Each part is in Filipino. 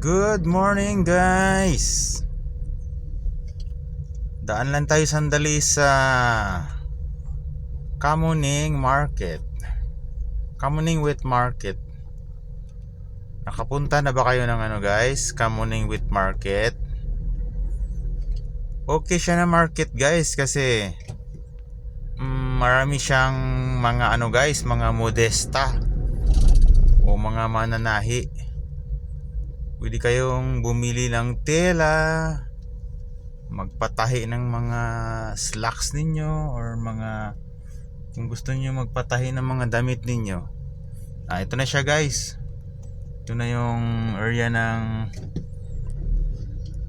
Good morning guys. Daan lang tayo sandali sa Kamuning Market. Kamuning Wheat Market. Nakapunta na ba kayo ng guys? Kamuning Wheat Market. Okay siya na market guys kasi marami siyang mga guys, mga modesta o mga mananahi. Pwede kayong bumili ng tela, magpatahi ng mga slacks ninyo or mga kung gusto niyo magpatahi ng mga damit ninyo. Ito na siya guys. Ito na yung area ng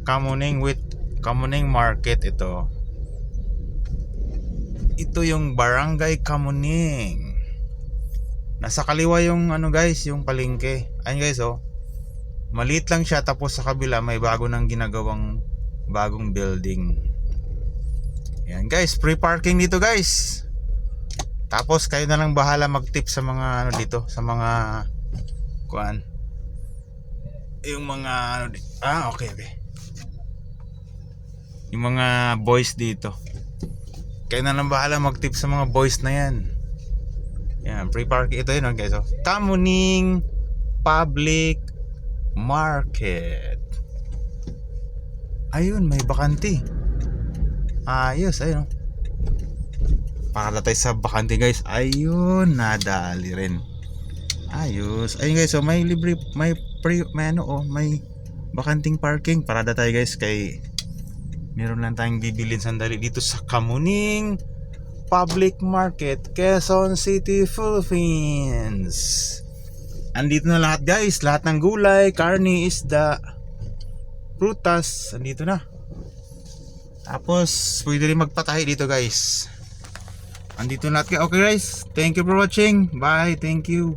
Kamuning Market ito. Ito yung Barangay Kamuning. Nasa kaliwa yung guys, yung palengke. Ayun guys maliit lang siya, tapos sa kabila may bago nang ginagawang bagong building. Yan guys, free parking dito guys. Tapos kayo na lang bahala mag-tip sa mga dito, sa mga kuan. Yung mga okay. Yung mga boys dito. Kayo na lang bahala mag-tip sa mga boys na yan. Yan, free parking ito yun guys. Kamuning Public Market. Ayun, may bakante. Ayos, ayun. Para tayo sa bakante guys. Ayun, nadali rin. Ayos. Ayun guys, may libre, may bakanting parking. Parada tayo guys kay meron lang tayong bibilin sandali dito sa Kamuning Public Market, Quezon City, Philippines. Andito na lahat guys, lahat ng gulay, karne, isda, prutas, andito na. Tapos pwede rin magpatahi dito guys. Andito na lahat. Okay guys, thank you for watching. Bye, thank you.